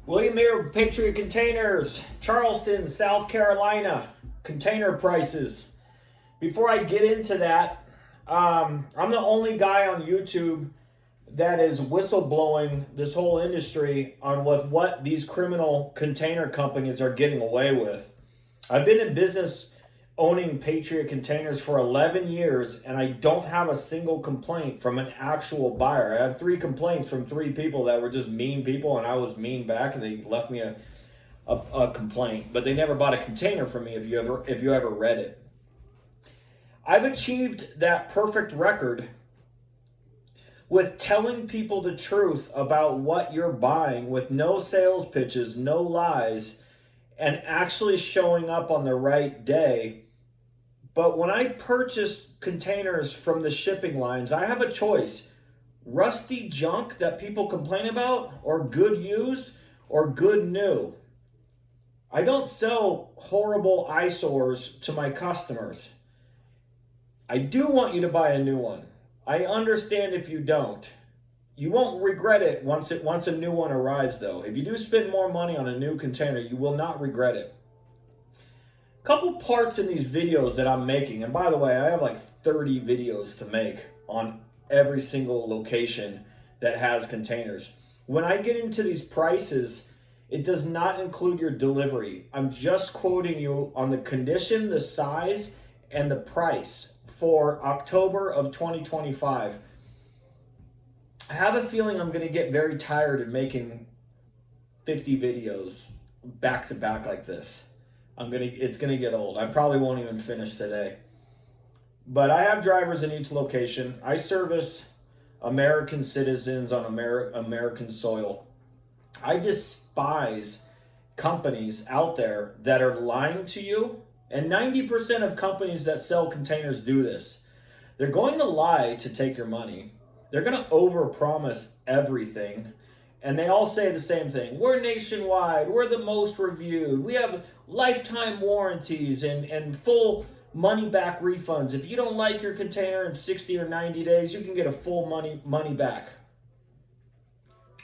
William here, Patriot Containers, Charleston, South Carolina, container prices. Before I get into that, I'm the only guy on YouTube that is whistleblowing this whole industry on what these criminal container companies are getting away with. I've been in business owning Patriot Containers for 11 years, and I don't have a single complaint from an actual buyer. I have 3 complaints from 3 people that were just mean people, and I was mean back, and they left me a complaint. But they never bought a container from me. If you ever read it, I've achieved that perfect record with telling people the truth about what you're buying, with no sales pitches, no lies, and actually showing up on the right day. But when I purchase containers from the shipping lines, I have a choice: rusty junk that people complain about, or good used, or good new. I don't sell horrible eyesores to my customers. I do want you to buy a new one. I understand if you don't. You won't regret it once a new one arrives, though. If you do spend more money on a new container, you will not regret it. Couple parts in these videos that I'm making, and by the way, I have like 30 videos to make on every single location that has containers. When I get into these prices, it does not include your delivery. I'm just quoting you on the condition, the size, and the price for October of 2025. I have a feeling I'm going to get very tired of making 50 videos back to back like this. It's going to get old. I probably won't even finish today. But I have drivers in each location. I service American citizens on American soil. I despise companies out there that are lying to you. And 90% of companies that sell containers do this. They're going to lie to take your money. They're going to overpromise everything. And they all say the same thing: we're nationwide, we're the most reviewed, we have lifetime warranties and full money back refunds. If you don't like your container in 60 or 90 days, you can get a full money back.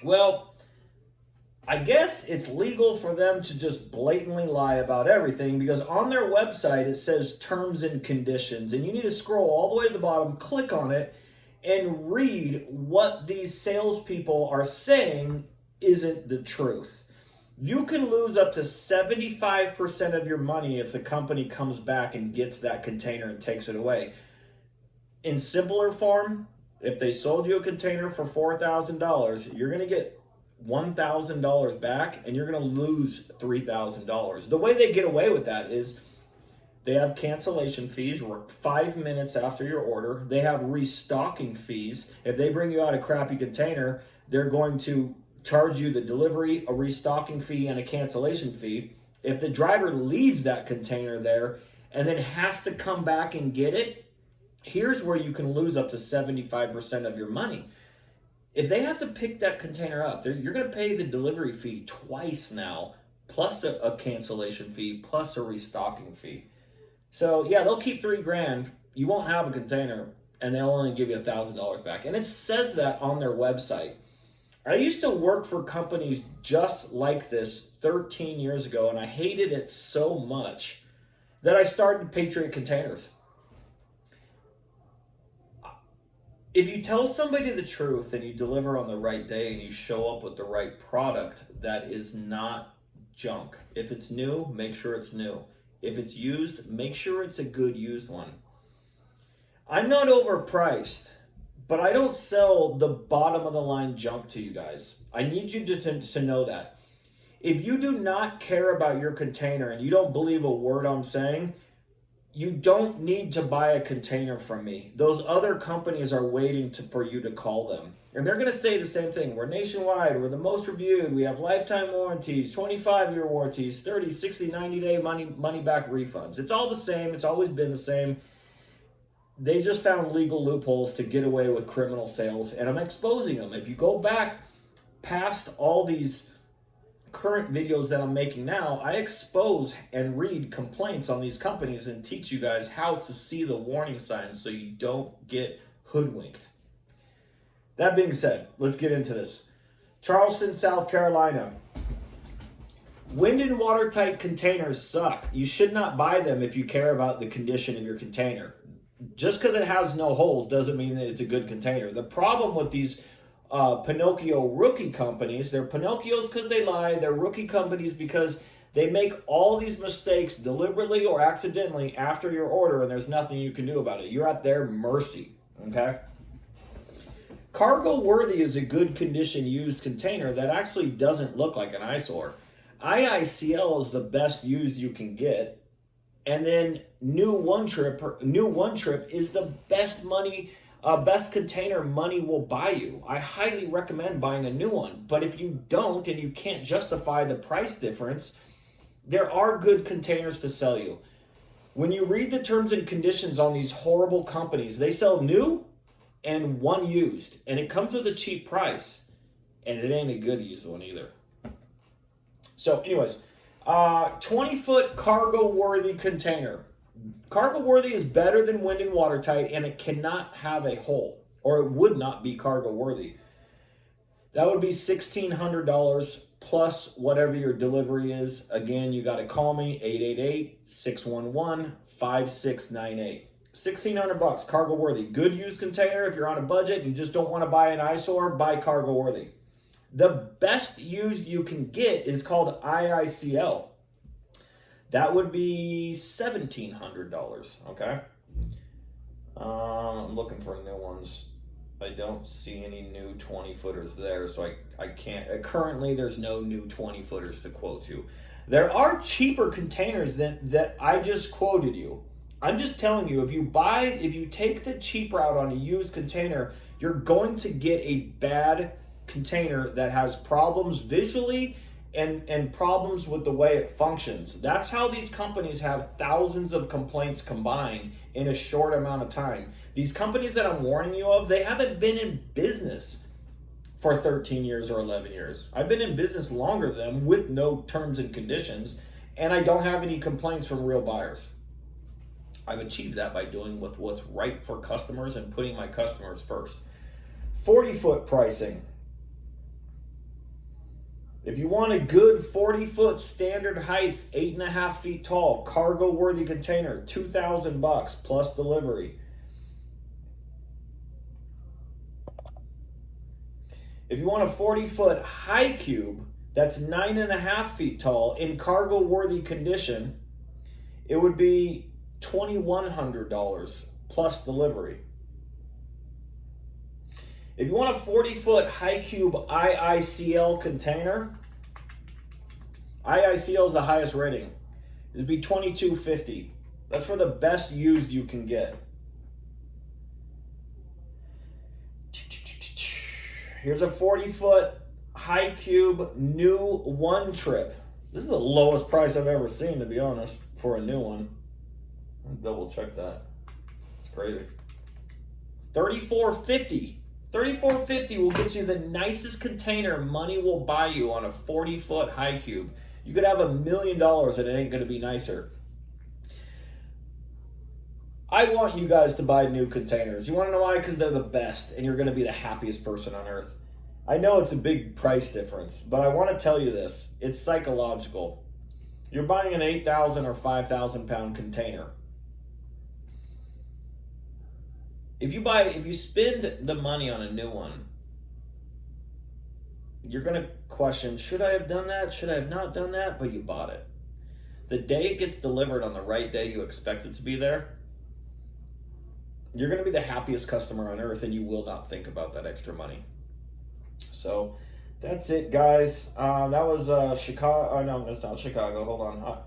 Well, I guess it's legal for them to just blatantly lie about everything, because on their website it says terms and conditions, and you need to scroll all the way to the bottom, click on it, and read what these salespeople are saying isn't the truth. You can lose up to 75% of your money if the company comes back and gets that container and takes it away. In simpler form, if they sold you a container for $4,000, you're going to get $1,000 back, and you're going to lose $3,000. The way they get away with that is they have cancellation fees 5 minutes after your order. They have restocking fees. If they bring you out a crappy container, they're going to charge you the delivery, a restocking fee, and a cancellation fee. If the driver leaves that container there and then has to come back and get it, here's where you can lose up to 75% of your money. If they have to pick that container up, you're going to pay the delivery fee twice now, plus a cancellation fee, plus a restocking fee. So yeah, they'll keep $3,000. You won't have a container, and they'll only give you $1,000 back. And it says that on their website. I used to work for companies just like this 13 years ago, and I hated it so much that I started Patriot Containers. If you tell somebody the truth and you deliver on the right day and you show up with the right product that is not junk. If it's new, make sure it's new. If it's used, make sure it's a good used one. I'm not overpriced, but I don't sell the bottom of the line junk to you guys. I need you to know that. If you do not care about your container and you don't believe a word I'm saying, you don't need to buy a container from me. Those other companies are waiting for you to call them. And they're going to say the same thing. We're nationwide. We're the most reviewed. We have lifetime warranties, 25-year warranties, 30, 60, 90-day money back refunds. It's all the same. It's always been the same. They just found legal loopholes to get away with criminal sales, and I'm exposing them. If you go back past all these current videos that I'm making now, I expose and read complaints on these companies and teach you guys how to see the warning signs so you don't get hoodwinked. That being said, let's get into this. Charleston, South Carolina. Wind and watertight containers suck. You should not buy them if you care about the condition of your container. Just because it has no holes doesn't mean that it's a good container. The problem with these Pinocchio rookie companies, they're Pinocchios because they lie, they're rookie companies because they make all these mistakes deliberately or accidentally after your order, and there's nothing you can do about it. You're at their mercy, okay? Cargo Worthy is a good condition used container that actually doesn't look like an eyesore. IICL is the best used you can get, and then New One Trip is the best container money will buy you. I highly recommend buying a new one, but if you don't and you can't justify the price difference, there are good containers to sell you. When you read the terms and conditions on these horrible companies, they sell new and one used, and it comes with a cheap price, and it ain't a good used one either. So anyways, 20-foot Cargo Worthy container. Cargo Worthy is better than wind and watertight, and it cannot have a hole, or it would not be Cargo Worthy. That would be $1,600 plus whatever your delivery is. Again, you got to call me, 888-611-5698. $1,600, Cargo Worthy. Good used container. If you're on a budget and you just don't want to buy an eyesore, buy Cargo Worthy. The best used you can get is called IICL. That would be $1,700, okay? I'm looking for new ones. I don't see any new 20-footers there, so I can't. Currently, there's no new 20-footers to quote you. There are cheaper containers that I just quoted you. I'm just telling you, if you take the cheap route on a used container, you're going to get a bad container that has problems visually and problems with the way it functions. That's how these companies have thousands of complaints combined in a short amount of time. These companies that I'm warning you of, they haven't been in business for 13 years or 11 years. I've been in business longer than them with no terms and conditions, and I don't have any complaints from real buyers. I've achieved that by doing what's right for customers and putting my customers first. 40-foot pricing. If you want a good 40-foot standard height, 8.5 feet tall, Cargo Worthy container, $2,000 plus delivery. If you want a 40-foot high cube that's 9.5 feet tall in Cargo Worthy condition, it would be $2,100 plus delivery. If you want a 40-foot high cube IICL container, IICL is the highest rating. It would be $2,250. That's for the best used you can get. Here's a 40-foot high cube new One Trip. This is the lowest price I've ever seen, to be honest, for a new one. I'll double check that. It's crazy. $3,450. $3,450 will get you the nicest container money will buy you on a 40-foot high cube. You could have $1 million and it ain't going to be nicer. I want you guys to buy new containers. You want to know why? Because they're the best and you're going to be the happiest person on earth. I know it's a big price difference, but I want to tell you this. It's psychological. You're buying an 8,000 or 5,000 pound container. If you spend the money on a new one, you're going to question, should I have done that? Should I have not done that? But you bought it. The day it gets delivered on the right day you expect it to be there, you're going to be the happiest customer on earth and you will not think about that extra money. So that's it, guys. That was Chicago. Oh, no, that's not Chicago. Hold on.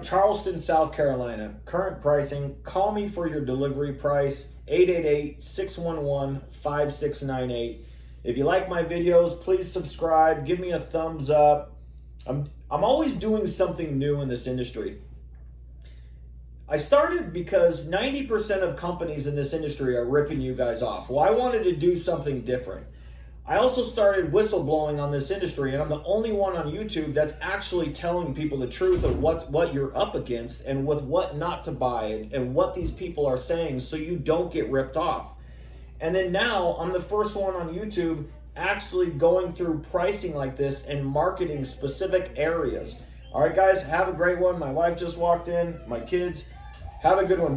Charleston, South Carolina. Current pricing. Call me for your delivery price. 888-611-5698. If you like my videos, please subscribe. Give me a thumbs up. I'm always doing something new in this industry. I started because 90% of companies in this industry are ripping you guys off. Well, I wanted to do something different. I also started whistleblowing on this industry, and I'm the only one on YouTube that's actually telling people the truth of what you're up against and with what not to buy and what these people are saying so you don't get ripped off. And then now I'm the first one on YouTube actually going through pricing like this and marketing specific areas. All right, guys, have a great one. My wife just walked in, my kids. Have a good one.